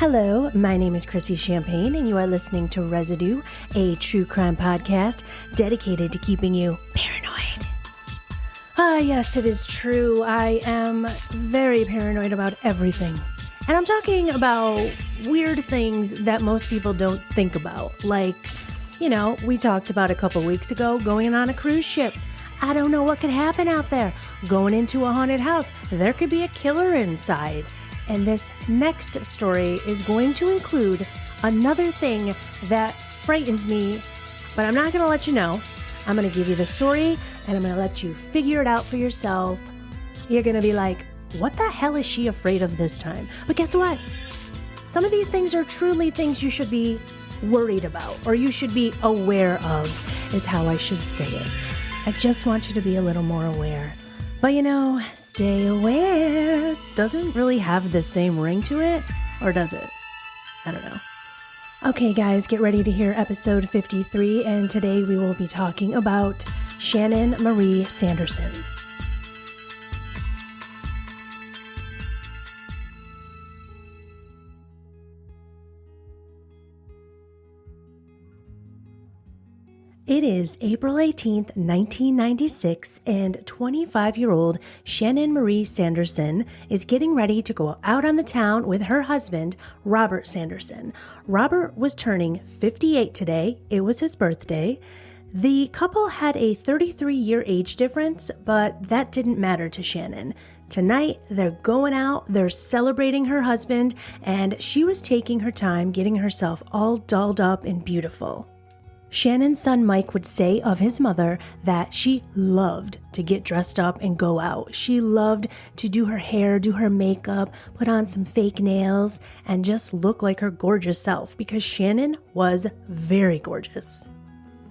Hello, my name is Chrissy Champagne, and you are listening to Residue, a true crime podcast dedicated to keeping you paranoid. Yes, it is true. I am very paranoid about everything. And I'm talking about weird things that most people don't think about. Like, we talked about a couple weeks ago going on a cruise ship. I don't know what could happen out there. Going into a haunted house, there could be a killer inside. And this next story is going to include another thing that frightens me, but I'm not going to let you know. I'm going to give you the story, and I'm going to let you figure it out for yourself. You're going to be like, what the hell is she afraid of this time? But guess what? Some of these things are truly things you should be worried about, or you should be aware of, is how I should say it. I just want you to be a little more aware. But stay aware doesn't really have the same ring to it, or does it? I don't know. Okay, guys, get ready to hear episode 53, and today we will be talking about Shannon Marie Sanderson. It is April 18th, 1996, and 25-year-old Shannon Marie Sanderson is getting ready to go out on the town with her husband, Robert Sanderson. Robert was turning 58 today. It was his birthday. The couple had a 33-year age difference, but that didn't matter to Shannon. Tonight, they're going out, they're celebrating her husband, and she was taking her time getting herself all dolled up and beautiful. Shannon's son Mike would say of his mother that she loved to get dressed up and go out. She loved to do her hair, do her makeup, put on some fake nails, and just look like her gorgeous self because Shannon was very gorgeous.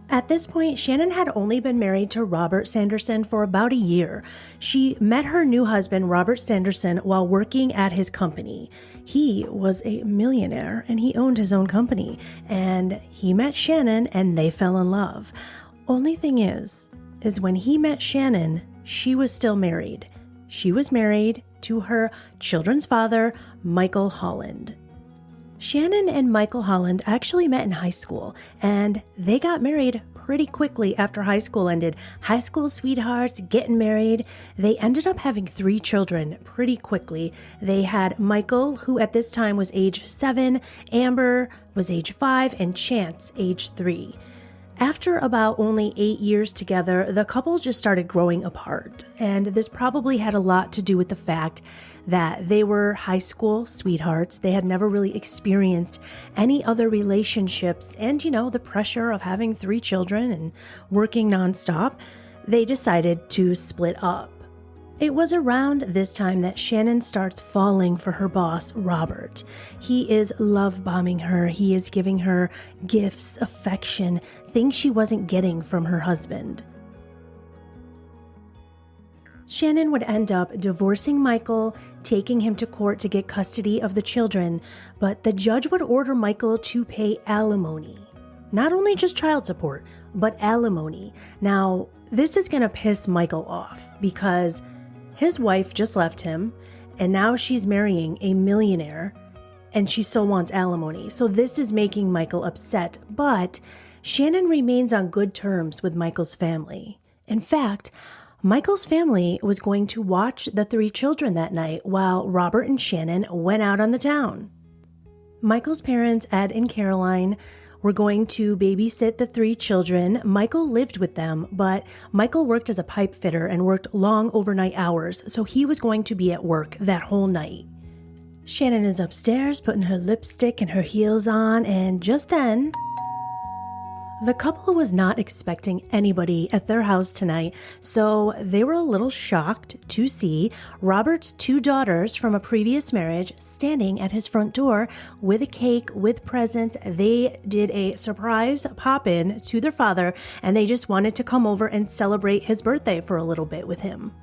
At this point, Shannon had only been married to Robert Sanderson for about a year. She met her new husband, Robert Sanderson, while working at his company. He was a millionaire and he owned his own company. And he met Shannon and they fell in love. Only thing is when he met Shannon, she was still married. She was married to her children's father, Michael Holland. Shannon and Michael Holland actually met in high school, and they got married pretty quickly after high school ended. High school sweethearts, getting married. They ended up having 3 children pretty quickly. They had Michael, who at this time was age 7, Amber was age 5, and Chance, age 3. After about only 8 years together, the couple just started growing apart, and this probably had a lot to do with the fact that they were high school sweethearts. They had never really experienced any other relationships, and the pressure of having 3 children and working nonstop, they decided to split up. It was around this time that Shannon starts falling for her boss, Robert. He is love bombing her. He is giving her gifts, affection, things she wasn't getting from her husband. Shannon would end up divorcing Michael, taking him to court to get custody of the children, but the judge would order Michael to pay alimony. Not only just child support, but alimony. Now, this is going to piss Michael off because his wife just left him, and now she's marrying a millionaire, and she still wants alimony. So this is making Michael upset, but Shannon remains on good terms with Michael's family. In fact, Michael's family was going to watch the 3 children that night while Robert and Shannon went out on the town. Michael's parents, Ed and Caroline, were going to babysit the 3 children. Michael lived with them, but Michael worked as a pipe fitter and worked long overnight hours, so he was going to be at work that whole night. Shannon is upstairs putting her lipstick and her heels on, and just then, the couple was not expecting anybody at their house tonight, so they were a little shocked to see Robert's 2 daughters from a previous marriage standing at his front door with a cake, with presents. They did a surprise pop-in to their father, and they just wanted to come over and celebrate his birthday for a little bit with him.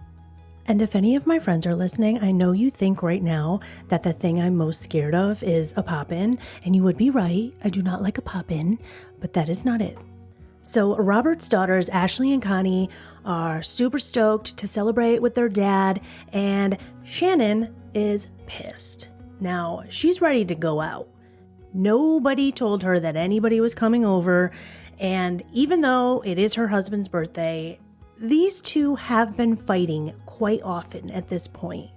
And if any of my friends are listening, I know you think right now that the thing I'm most scared of is a pop-in, and you would be right. I do not like a pop-in, but that is not it. So Robert's daughters, Ashley and Connie, are super stoked to celebrate with their dad, and Shannon is pissed. Now, she's ready to go out. Nobody told her that anybody was coming over, and even though it is her husband's birthday, these two have been fighting quite often at this point.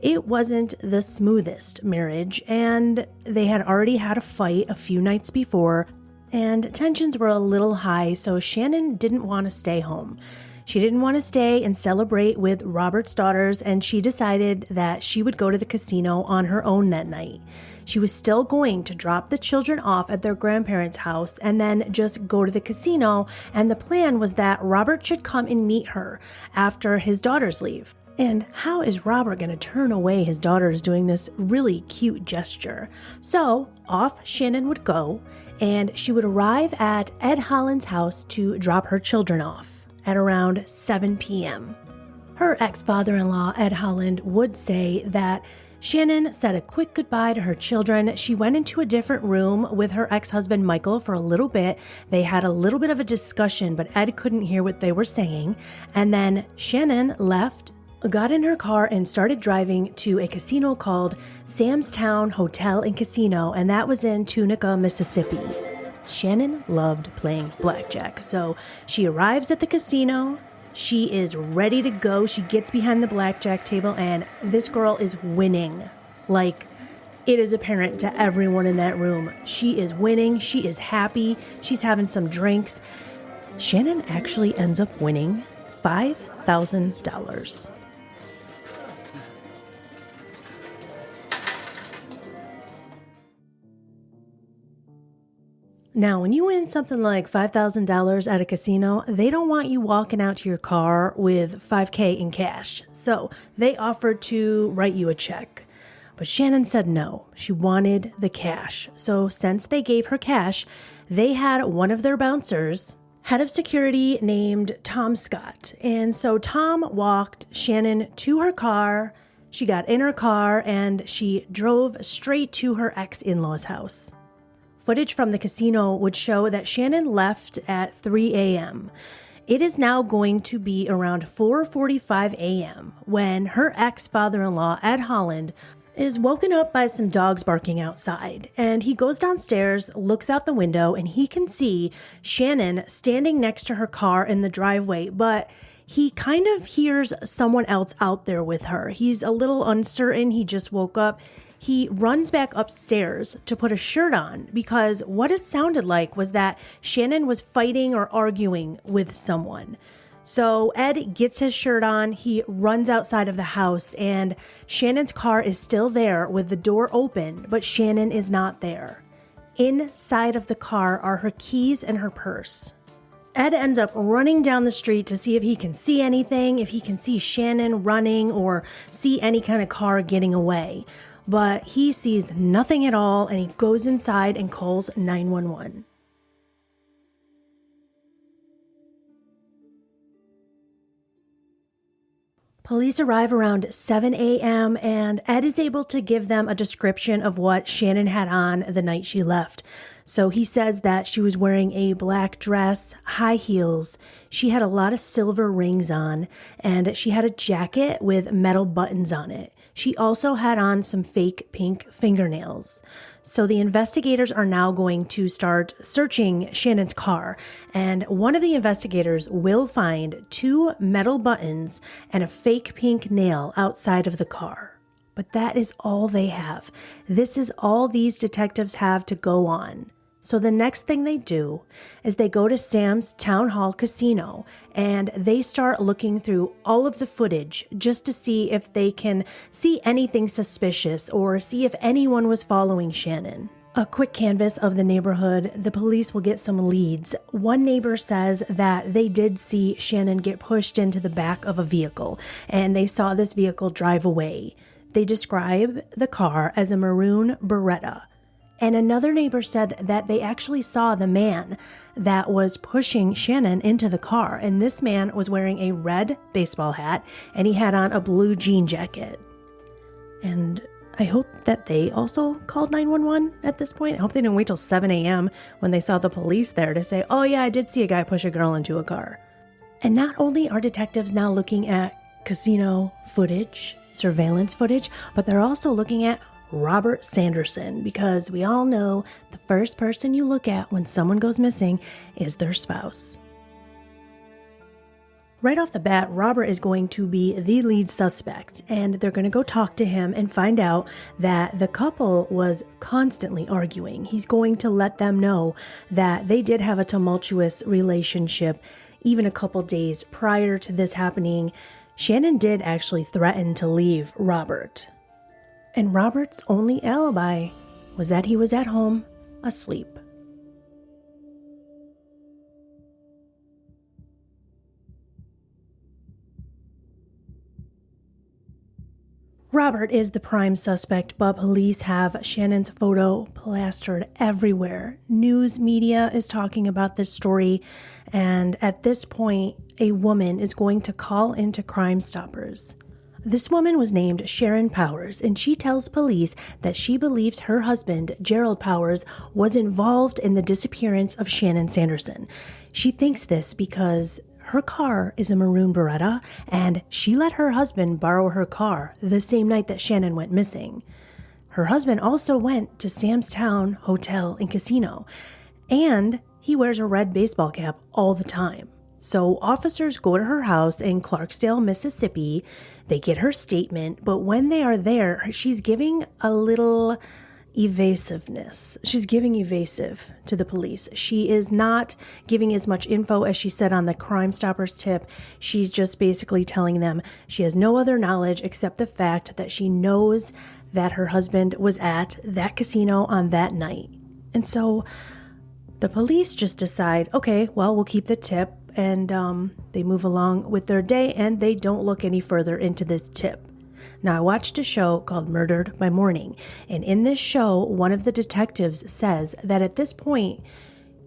It wasn't the smoothest marriage, and they had already had a fight a few nights before, and tensions were a little high, so Shannon didn't want to stay home. She didn't want to stay and celebrate with Robert's daughters, and she decided that she would go to the casino on her own that night. She was still going to drop the children off at their grandparents' house and then just go to the casino, and the plan was that Robert should come and meet her after his daughters leave. And how is Robert going to turn away his daughters doing this really cute gesture? So off Shannon would go, and she would arrive at Ed Holland's house to drop her children off at around 7 p.m. Her ex-father-in-law, Ed Holland, would say that Shannon said a quick goodbye to her children. She went into a different room with her ex-husband Michael for a little bit. They had a little bit of a discussion, but Ed couldn't hear what they were saying. And then Shannon left, got in her car, and started driving to a casino called Sam's Town Hotel and Casino, and that was in Tunica, Mississippi. Shannon loved playing blackjack, so she arrives at the casino. She is ready to go. She gets behind the blackjack table, and this girl is winning. Like, it is apparent to everyone in that room. She is winning. She is happy. She's having some drinks. Shannon actually ends up winning $5,000. Now, when you win something like $5,000 at a casino, they don't want you walking out to your car with $5,000 in cash. So they offered to write you a check. But Shannon said no. She wanted the cash. So since they gave her cash, they had one of their bouncers, head of security named Tom Scott. And so Tom walked Shannon to her car. She got in her car and she drove straight to her ex-in-law's house. Footage from the casino would show that Shannon left at 3 a.m. It is now going to be around 4:45 a.m. when her ex-father-in-law, Ed Holland, is woken up by some dogs barking outside. And he goes downstairs, looks out the window, and he can see Shannon standing next to her car in the driveway, but he kind of hears someone else out there with her. He's a little uncertain. He just woke up. He runs back upstairs to put a shirt on because what it sounded like was that Shannon was fighting or arguing with someone. So Ed gets his shirt on, he runs outside of the house, and Shannon's car is still there with the door open, but Shannon is not there. Inside of the car are her keys and her purse. Ed ends up running down the street to see if he can see anything, if he can see Shannon running or see any kind of car getting away. But he sees nothing at all, and he goes inside and calls 911. Police arrive around 7 a.m., and Ed is able to give them a description of what Shannon had on the night she left. So he says that she was wearing a black dress, high heels, she had a lot of silver rings on, and she had a jacket with metal buttons on it. She also had on some fake pink fingernails. So the investigators are now going to start searching Shannon's car, and one of the investigators will find 2 metal buttons and a fake pink nail outside of the car. But that is all they have. This is all these detectives have to go on. So the next thing they do is they go to Sam's Town Hall Casino and they start looking through all of the footage just to see if they can see anything suspicious or see if anyone was following Shannon. A quick canvass of the neighborhood, the police will get some leads. One neighbor says that they did see Shannon get pushed into the back of a vehicle and they saw this vehicle drive away. They describe the car as a maroon Beretta. And another neighbor said that they actually saw the man that was pushing Shannon into the car. And this man was wearing a red baseball hat and he had on a blue jean jacket. And I hope that they also called 911 at this point. I hope they didn't wait till 7 a.m. when they saw the police there to say, oh yeah, I did see a guy push a girl into a car. And not only are detectives now looking at casino footage, surveillance footage, but they're also looking at Robert Sanderson, because we all know the first person you look at when someone goes missing is their spouse. Right off the bat, Robert is going to be the lead suspect, and they're going to go talk to him and find out that the couple was constantly arguing. He's going to let them know that they did have a tumultuous relationship even a couple days prior to this happening. Shannon did actually threaten to leave Robert. And Robert's only alibi was that he was at home asleep. Robert is the prime suspect, but police have Shannon's photo plastered everywhere. News media is talking about this story, and at this point, a woman is going to call into Crime Stoppers. This woman was named Sharon Powers, and she tells police that she believes her husband, Gerald Powers, was involved in the disappearance of Shannon Sanderson. She thinks this because her car is a maroon Beretta, and she let her husband borrow her car the same night that Shannon went missing. Her husband also went to Sam's Town Hotel and Casino, and he wears a red baseball cap all the time. So officers go to her house in Clarksdale, Mississippi. They get her statement, but when they are there, she's giving a little evasiveness. She's giving evasive to the police. She is not giving as much info as she said on the Crime Stoppers tip. She's just basically telling them she has no other knowledge except the fact that she knows that her husband was at that casino on that night. And so the police just decide, okay, well, we'll keep the tip, and they move along with their day, and they don't look any further into this tip. Now, I watched a show called Murdered by Morning, and in this show, one of the detectives says that at this point,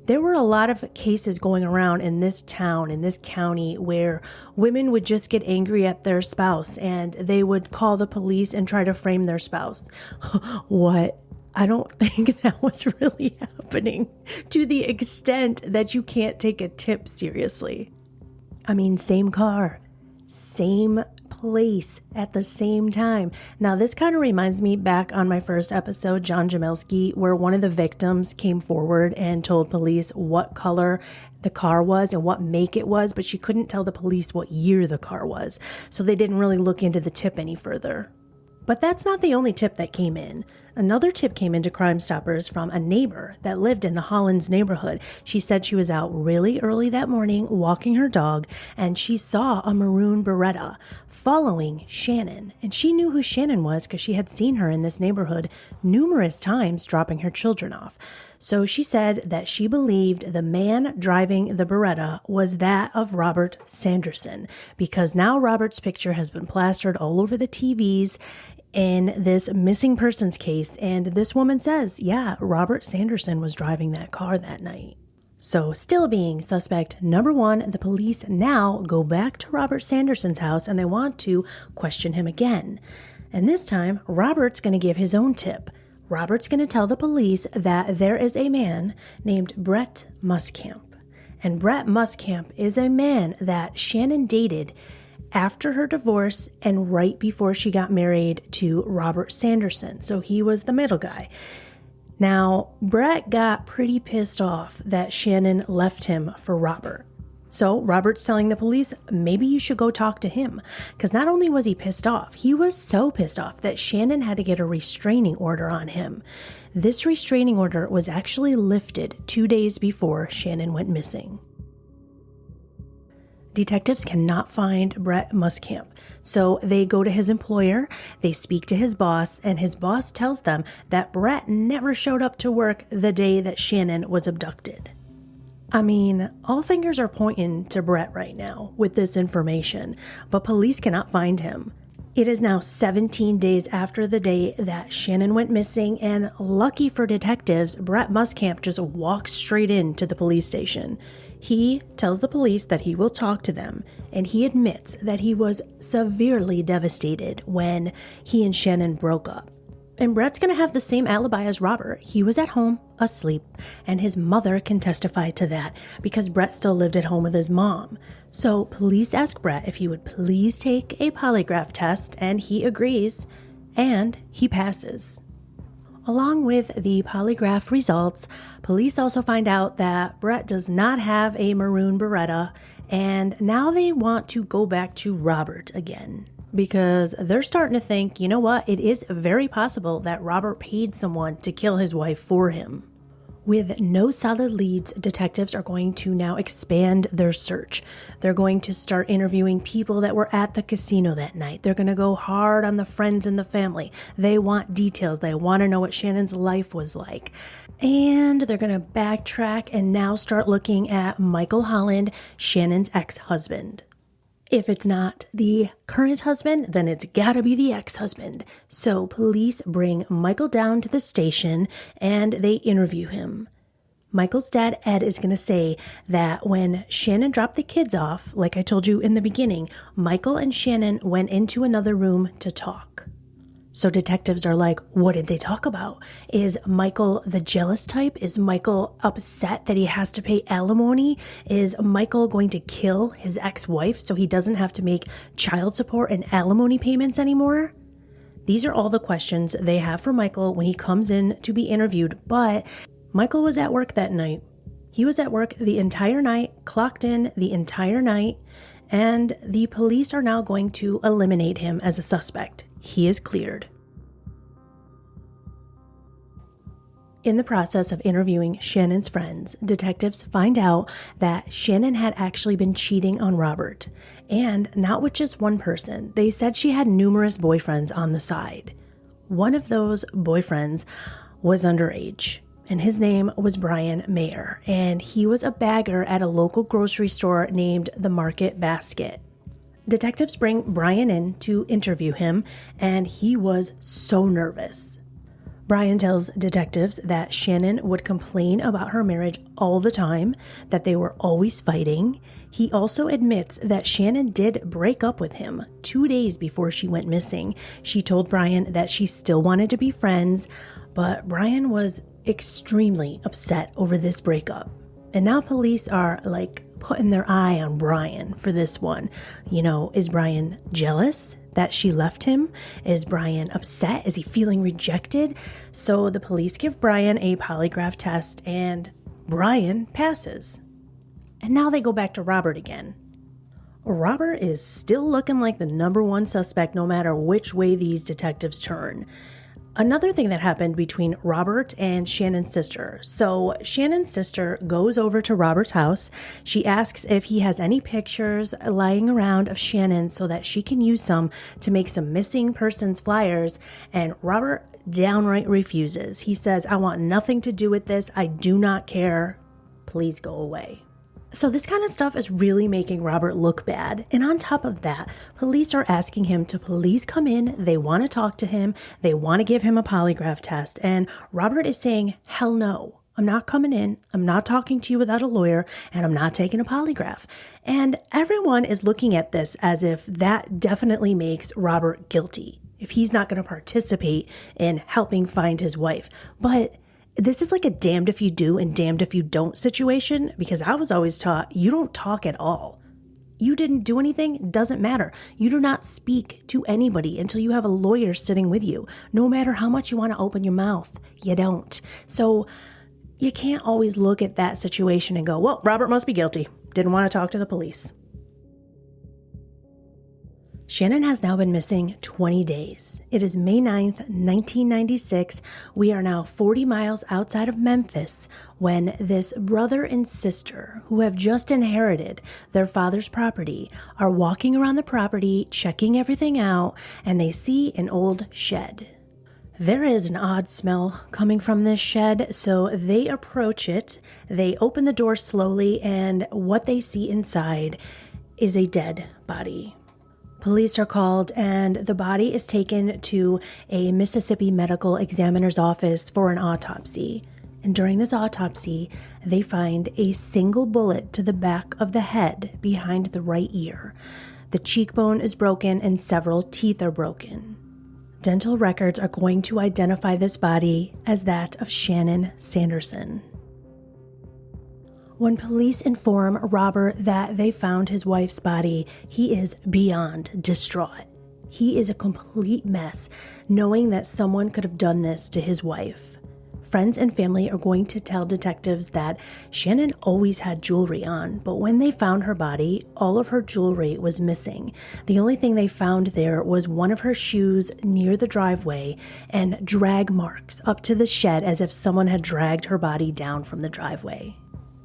there were a lot of cases going around in this town, in this county, where women would just get angry at their spouse, and they would call the police and try to frame their spouse. What? I don't think that was really happening to the extent that you can't take a tip seriously. I mean, same car, same place at the same time. Now, this kind of reminds me back on my first episode, John Jamelski, where one of the victims came forward and told police what color the car was and what make it was, but she couldn't tell the police what year the car was. So they didn't really look into the tip any further. But that's not the only tip that came in. Another tip came into Crime Stoppers from a neighbor that lived in the Hollins neighborhood. She said she was out really early that morning walking her dog, and she saw a maroon Beretta following Shannon. And she knew who Shannon was because she had seen her in this neighborhood numerous times dropping her children off. So she said that she believed the man driving the Beretta was that of Robert Sanderson, because now Robert's picture has been plastered all over the TVs in this missing persons case. And this woman says, yeah, Robert Sanderson was driving that car that night. So still being suspect number one, the police now go back to Robert Sanderson's house and they want to question him again. And this time, Robert's going to give his own tip. Robert's going to tell the police that there is a man named Brett Muscamp. And Brett Muscamp is a man that Shannon dated after her divorce and right before she got married to Robert Sanderson. So he was the middle guy. Now, Brett got pretty pissed off that Shannon left him for Robert. So Robert's telling the police, maybe you should go talk to him. Because not only was he pissed off, he was so pissed off that Shannon had to get a restraining order on him. This restraining order was actually lifted 2 days before Shannon went missing. Detectives cannot find Brett Muscamp, so they go to his employer, they speak to his boss, and his boss tells them that Brett never showed up to work the day that Shannon was abducted. I mean, all fingers are pointing to Brett right now with this information, but police cannot find him. It is now 17 days after the day that Shannon went missing, and lucky for detectives, Brett Muscamp just walks straight into the police station. He tells the police that he will talk to them, and he admits that he was severely devastated when he and Shannon broke up. And Brett's going to have the same alibi as Robert. He was at home, asleep, and his mother can testify to that because Brett still lived at home with his mom. So police ask Brett if he would please take a polygraph test, and he agrees, and he passes. Along with the polygraph results, police also find out that Brett does not have a maroon Beretta, and now they want to go back to Robert again. Because they're starting to think, you know what, it is very possible that Robert paid someone to kill his wife for him. With no solid leads, detectives are going to now expand their search. They're going to start interviewing people that were at the casino that night. They're going to go hard on the friends and the family. They want details. They want to know what Shannon's life was like. And they're going to backtrack and now start looking at Michael Holland, Shannon's ex-husband. If it's not the current husband, then it's gotta be the ex-husband. So police bring Michael down to the station and they interview him. Michael's dad, Ed, is gonna say that when Shannon dropped the kids off, like I told you in the beginning, Michael and Shannon went into another room to talk. So detectives are like, what did they talk about? Is Michael the jealous type? Is Michael upset that he has to pay alimony? Is Michael going to kill his ex-wife so he doesn't have to make child support and alimony payments anymore? These are all the questions they have for Michael when he comes in to be interviewed, but Michael was at work that night. He was at work the entire night, clocked in the entire night, and the police are now going to eliminate him as a suspect. He is cleared. In the process of interviewing Shannon's friends, detectives find out that Shannon had actually been cheating on Robert, and not with just one person. They said she had numerous boyfriends on the side. One of those boyfriends was underage, and his name was Brian Mayer, and he was a bagger at a local grocery store named the Market Basket. Detectives bring Brian in to interview him, and he was so nervous. Brian tells detectives that Shannon would complain about her marriage all the time, that they were always fighting. He also admits that Shannon did break up with him 2 days before she went missing. She told Brian that she still wanted to be friends, but Brian was extremely upset over this breakup. And now police are like putting their eye on Brian for this one. You know, is Brian jealous that she left him? Is Brian upset? Is he feeling rejected? So the police give Brian a polygraph test and Brian passes. And now they go back to Robert again. Robert is still looking like the number one suspect no matter which way these detectives turn. Another thing that happened between Robert and Shannon's sister. So Shannon's sister goes over to Robert's house. She asks if he has any pictures lying around of Shannon so that she can use some to make some missing persons flyers. And Robert downright refuses. He says, I want nothing to do with this. I do not care. Please go away. So this kind of stuff is really making Robert look bad. And on top of that, police are asking him to please come in. They want to talk to him. They want to give him a polygraph test. And Robert is saying, hell no, I'm not coming in. I'm not talking to you without a lawyer, and I'm not taking a polygraph. And everyone is looking at this as if that definitely makes Robert guilty, if he's not going to participate in helping find his wife. But this is like a damned if you do and damned if you don't situation, because I was always taught you don't talk at all. You didn't do anything, doesn't matter. You do not speak to anybody until you have a lawyer sitting with you. No matter how much you want to open your mouth, you don't. So you can't always look at that situation and go, well, Robert must be guilty. Didn't want to talk to the police. Shannon has now been missing 20 days. It is May 9th, 1996. We are now 40 miles outside of Memphis when this brother and sister, who have just inherited their father's property, are walking around the property, checking everything out, and they see an old shed. There is an odd smell coming from this shed, so they approach it. They open the door slowly, and what they see inside is a dead body. Police are called and the body is taken to a Mississippi medical examiner's office for an autopsy. And during this autopsy, they find a single bullet to the back of the head behind the right ear. The cheekbone is broken and several teeth are broken. Dental records are going to identify this body as that of Shannon Sanderson. When police inform Robert that they found his wife's body, he is beyond distraught. He is a complete mess, knowing that someone could have done this to his wife. Friends and family are going to tell detectives that Shannon always had jewelry on, but when they found her body, all of her jewelry was missing. The only thing they found there was one of her shoes near the driveway and drag marks up to the shed as if someone had dragged her body down from the driveway.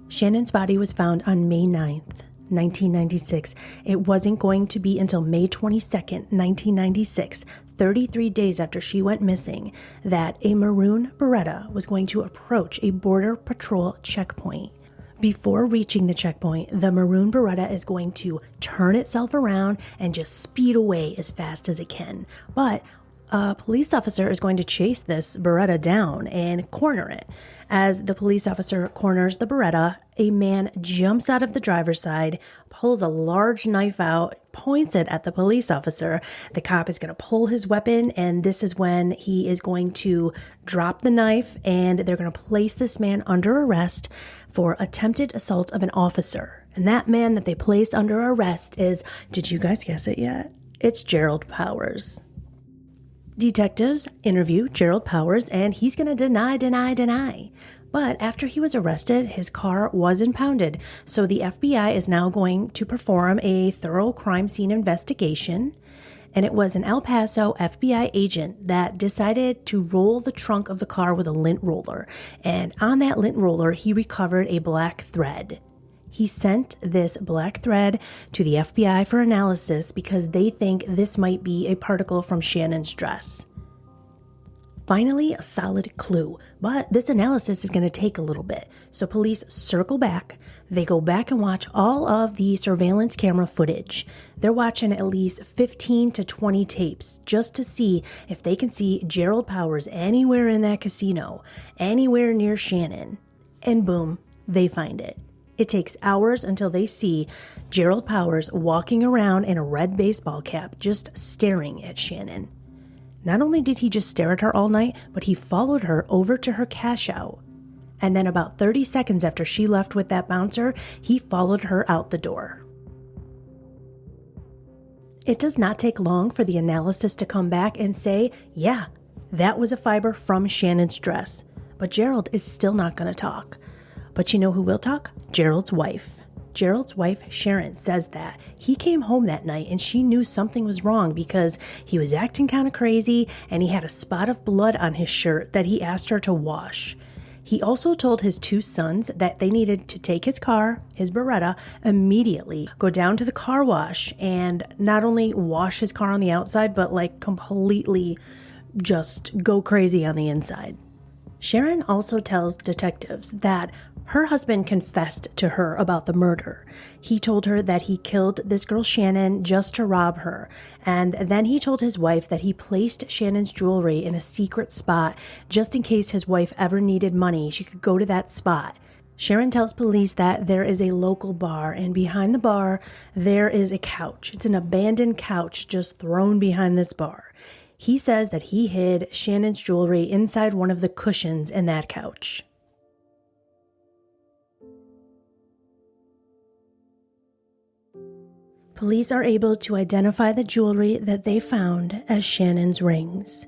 Shannon's body was found on May 9th. 1996. It wasn't going to be until May 22nd, 1996, 33 days after she went missing, that a maroon Beretta was going to approach a Border Patrol checkpoint. Before reaching the checkpoint, the maroon Beretta is going to turn itself around and just speed away as fast as it can. But a police officer is going to chase this Beretta down and corner it. As the police officer corners the Beretta, a man jumps out of the driver's side, pulls a large knife out, points it at the police officer. The cop is going to pull his weapon, and this is when he is going to drop the knife, and they're going to place this man under arrest for attempted assault of an officer. And that man that they place under arrest is, did you guys guess it yet? It's Gerald Powers. Detectives interview Gerald Powers, and he's going to deny. But after he was arrested, his car was impounded. So the FBI is now going to perform a thorough crime scene investigation. And it was an El Paso FBI agent that decided to roll the trunk of the car with a lint roller. And on that lint roller, he recovered a black thread. He sent this black thread to the FBI for analysis because they think this might be a particle from Shannon's dress. Finally, a solid clue, but this analysis is going to take a little bit. So police circle back. They go back and watch all of the surveillance camera footage. They're watching at least 15 to 20 tapes just to see if they can see Gerald Powers anywhere in that casino, anywhere near Shannon. And boom, they find it. It takes hours until they see Gerald Powers walking around in a red baseball cap, just staring at Shannon. Not only did he just stare at her all night, but he followed her over to her cash out. And then about 30 seconds after she left with that bouncer, he followed her out the door. It does not take long for the analysis to come back and say, yeah, that was a fiber from Shannon's dress. But Gerald is still not going to talk. But you know who will talk? Gerald's wife. Gerald's wife, Sharon, says that he came home that night and she knew something was wrong because he was acting kind of crazy and he had a spot of blood on his shirt that he asked her to wash. He also told his two sons that they needed to take his car, his Beretta, immediately, go down to the car wash and not only wash his car on the outside, but like completely just go crazy on the inside. Sharon also tells detectives that her husband confessed to her about the murder. He told her that he killed this girl Shannon just to rob her. And then he told his wife that he placed Shannon's jewelry in a secret spot just in case his wife ever needed money. She could go to that spot. Sharon tells police that there is a local bar, and behind the bar, there is a couch. It's an abandoned couch just thrown behind this bar. He says that he hid Shannon's jewelry inside one of the cushions in that couch. Police are able to identify the jewelry that they found as Shannon's rings.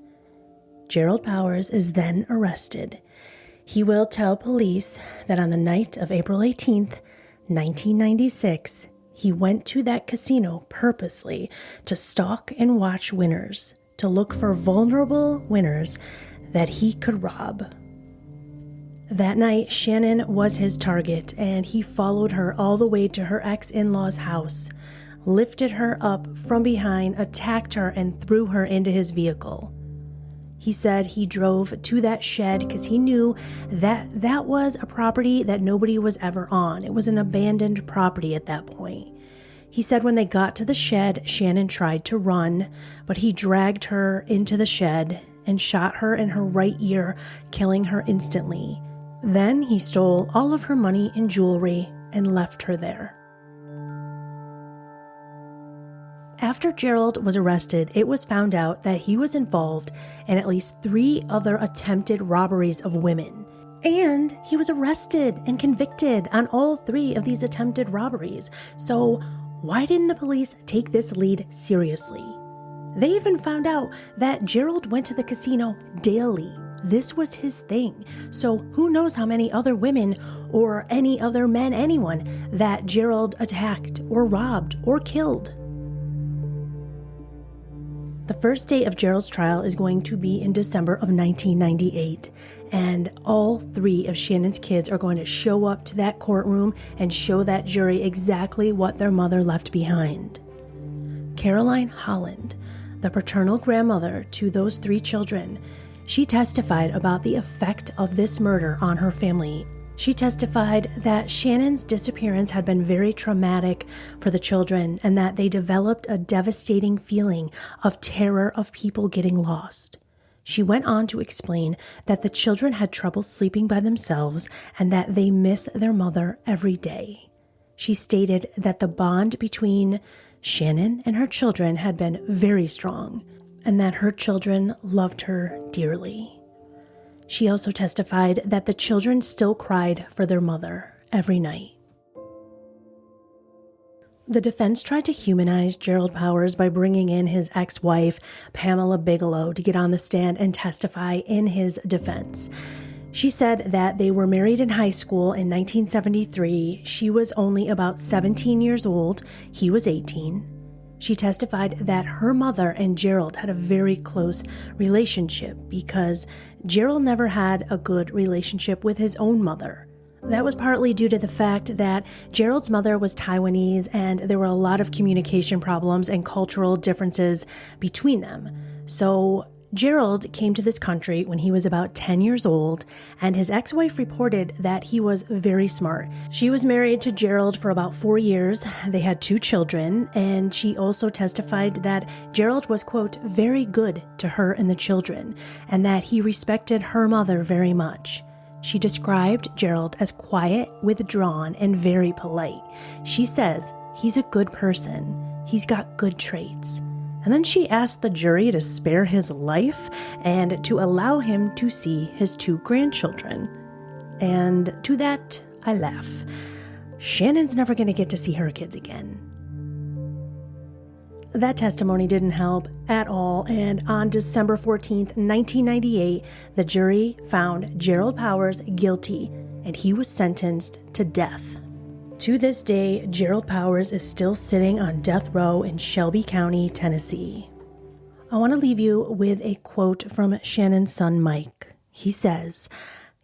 Gerald Powers is then arrested. He will tell police that on the night of April 18th, 1996, he went to that casino purposely to stalk and watch winners, to look for vulnerable winners that he could rob. That night, Shannon was his target, and he followed her all the way to her ex-in-law's house, lifted her up from behind, attacked her, and threw her into his vehicle. He said he drove to that shed because he knew that that was a property that nobody was ever on. It was an abandoned property at that point. He said when they got to the shed, Shannon tried to run, but he dragged her into the shed and shot her in her right ear, killing her instantly. Then he stole all of her money and jewelry and left her there. After Gerald was arrested, it was found out that he was involved in at least 3 other attempted robberies of women. And he was arrested and convicted on all 3 of these attempted robberies. So why didn't the police take this lead seriously? They even found out that Gerald went to the casino daily. This was his thing. So who knows how many other women or any other men, anyone that Gerald attacked or robbed or killed. The first day of Gerald's trial is going to be in December of 1998, and all 3 of Shannon's kids are going to show up to that courtroom and show that jury exactly what their mother left behind. Caroline Holland, the paternal grandmother to those 3 children, she testified about the effect of this murder on her family. She testified that Shannon's disappearance had been very traumatic for the children and that they developed a devastating feeling of terror of people getting lost. She went on to explain that the children had trouble sleeping by themselves and that they miss their mother every day. She stated that the bond between Shannon and her children had been very strong and that her children loved her dearly. She also testified that the children still cried for their mother every night. The defense tried to humanize Gerald Powers by bringing in his ex-wife, Pamela Bigelow, to get on the stand and testify in his defense. She said that they were married in high school in 1973. She was only about 17 years old. He was 18. She testified that her mother and Gerald had a very close relationship because Gerald never had a good relationship with his own mother. That was partly due to the fact that Gerald's mother was Taiwanese and there were a lot of communication problems and cultural differences between them. So Gerald came to this country when he was about 10 years old, and his ex-wife reported that he was very smart. She was married to Gerald for about 4 years. They had 2 children, and she also testified that Gerald was, quote, very good to her and the children, and that he respected her mother very much. She described Gerald as quiet, withdrawn, and very polite. She says he's a good person. He's got good traits. And then she asked the jury to spare his life and to allow him to see his 2 grandchildren. And to that, I laugh. Shannon's never going to get to see her kids again. That testimony didn't help at all, and on December 14th, 1998, the jury found Gerald Powers guilty, and he was sentenced to death. To this day, Gerald Powers is still sitting on death row in Shelby County, Tennessee. I want to leave you with a quote from Shannon's son, Mike. He says,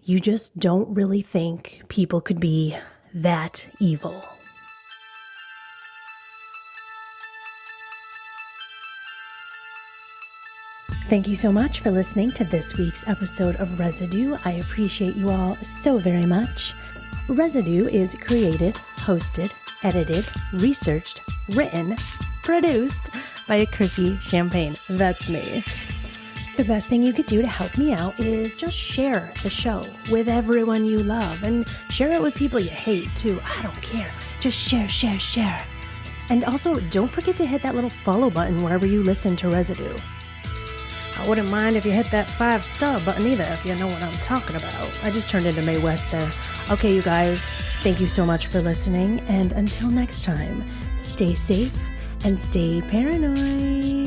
"You just don't really think people could be that evil." Thank you so much for listening to this week's episode of Residue. I appreciate you all so very much. Residue is created, hosted, edited, researched, written, produced by Chrissy Champagne. That's me. The best thing you could do to help me out is just share the show with everyone you love and share it with people you hate too. I don't care. Just share. And also, don't forget to hit that little follow button wherever you listen to Residue. I wouldn't mind if you hit that 5-star button either, if you know what I'm talking about. I just turned into Mae West there. Okay, you guys, thank you so much for listening, and until next time, stay safe and stay paranoid.